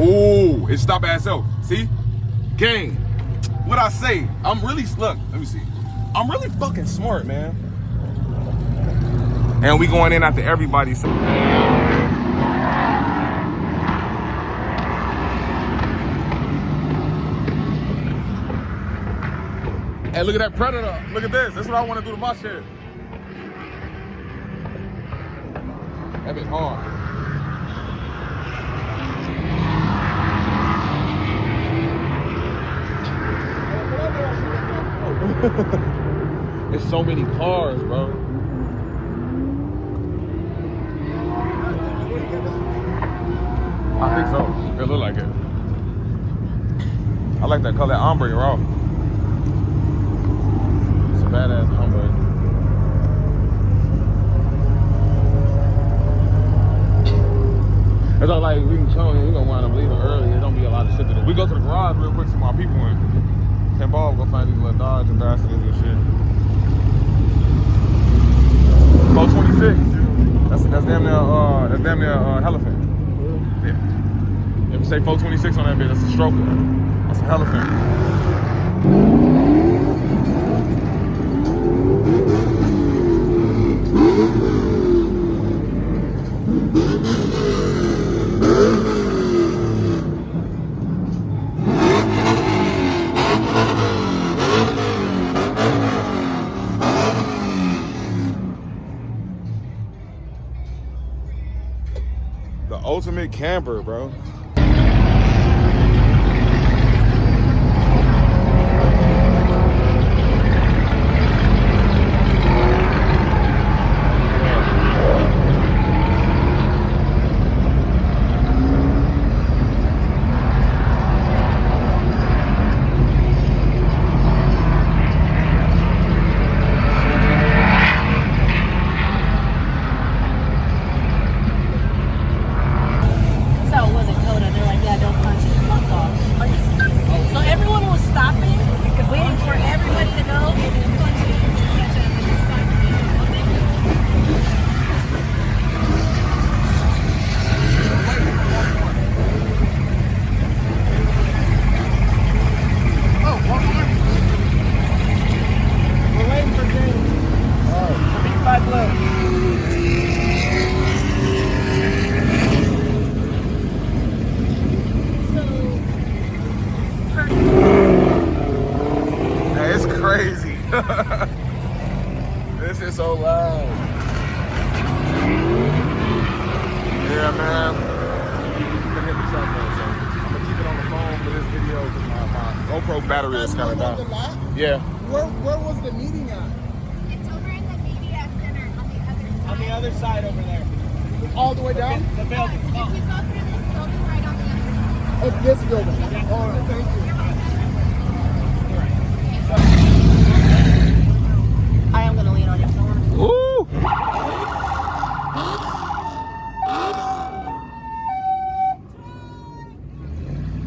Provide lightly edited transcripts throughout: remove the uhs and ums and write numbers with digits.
Oh, it stopped by itself. See? Gang. What I say? I'm really, look, let me see. I'm really fucking smart, man. And we going in after everybody. So. Hey, look at that Predator. Look at this. That's what I want to do to my shit. That bitch hard. There's so many cars, bro. I think so. It look like it. I like that color, ombre, raw. It's a badass ombre. It's all like we can show you, we're gonna wind up leaving early. There don't be a lot of shit to do. We go to the garage real quick, see my people in. 10 ball, go find these little Dodge ambassadors and shit. 426. That's damn near Elephant. Yeah. If you say 426 on that bitch, that's a stroker. That's a Elephant. The ultimate camper, bro. This is so loud. Yeah, man. I'm gonna keep it on the phone for this video because my GoPro battery is kind of down. Yeah. Where was the meeting at? It's over in the media center on the other On the other side side. over there. All the way down? The building. If you go through this building right on the other side. Oh, this building. Yeah. All right, thank you. I am gonna lean on your phone. Ooh!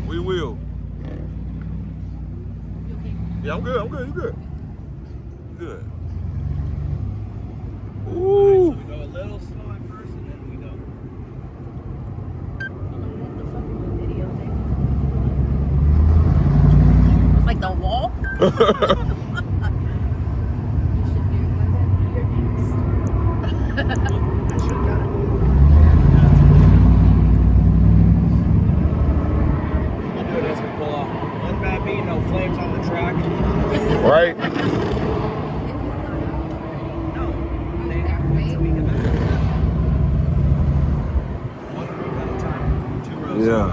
We will. You okay? Yeah, I'm good. You good? Good. Ooh! So we go a little slow at first and then we go. It's like the wall. No flames on the track. Right? Yeah.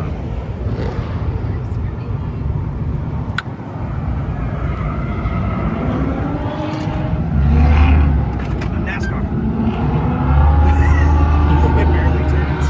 NASCAR. It barely turns.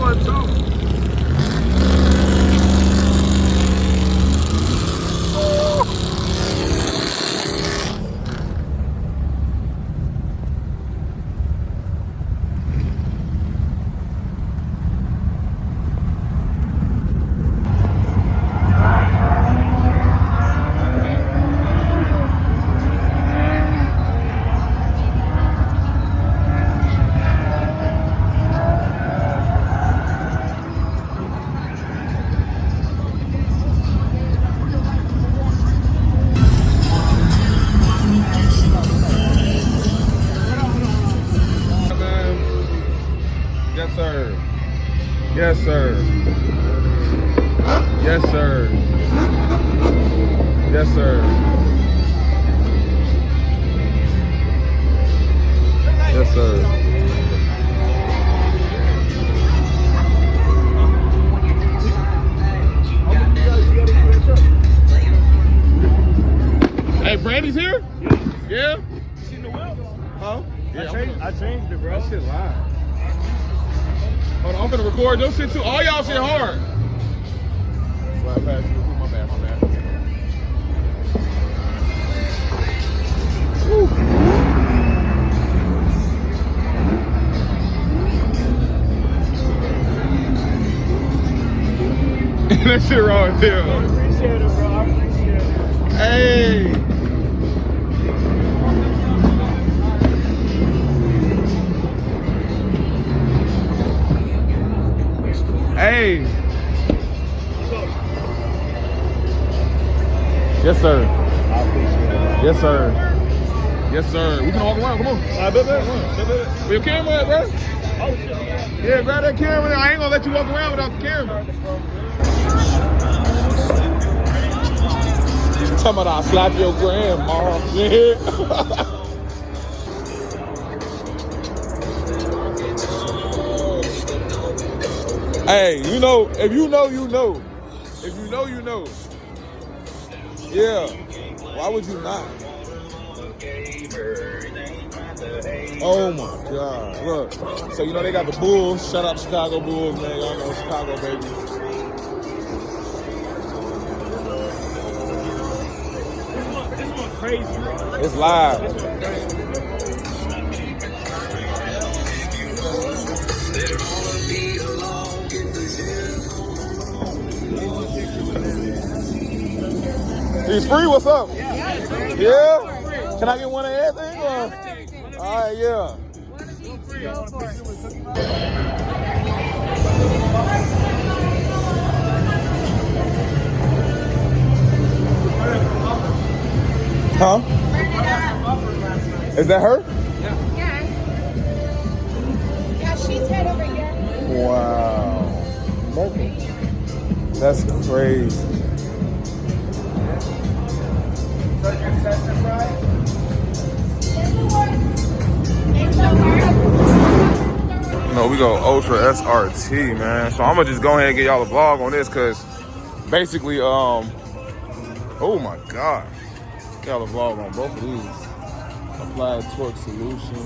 one too. Yes, sir. Yes, sir. Yes, sir. Yes, sir. Yes, sir. Hey, Brandy's here? Yeah? Seen the wheels? Huh? Yeah, I changed it, bro. that shit live. Hold on, I'm gonna record your shit too. All y'all shit hard. Slide past you. My bad, my bad. Woo. That shit raw as hell. I appreciate it, bro. I appreciate it. Hey. Hey. Yes, sir. I appreciate it. Yes, sir. Yes, sir. We can walk around. Come on. Where your camera at, bro? Oh, shit. Yeah, grab that camera. I ain't gonna let you walk around without the camera. Talking about I'll slap your grandma. Yeah. Hey, you know, if you know, you know. If you know, you know. Yeah. Why would you not? Oh my God. Look. So you know they got the Bulls. Shout out Chicago Bulls, man. Y'all know Chicago, baby. This one crazy, bro. It's live. He's free, what's up? Yeah? Can I get one of everything? Or? All right, yeah. Huh? Is that her? Yeah. Yeah, she's right over here. Wow. That's crazy. You know, we go Ultra SRT, man. So I'm gonna just go ahead and get y'all a vlog on this, cause basically, oh my God, got a vlog on both of these. Applied torque solution.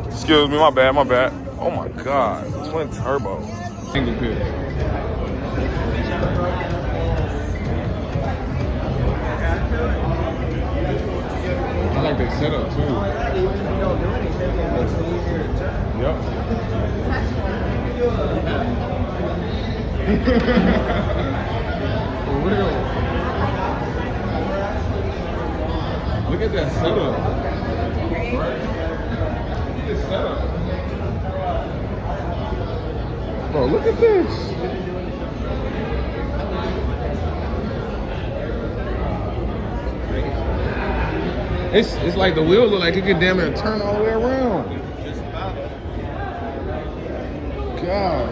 Excuse me, my bad, my bad. Oh my God, twin turbo. Single pit. I like their setup too. Yep. For real. Look at that setup. Right? Look at this setup. Bro, look at this. It's like the wheels look like it can damn near turn all the way around. God.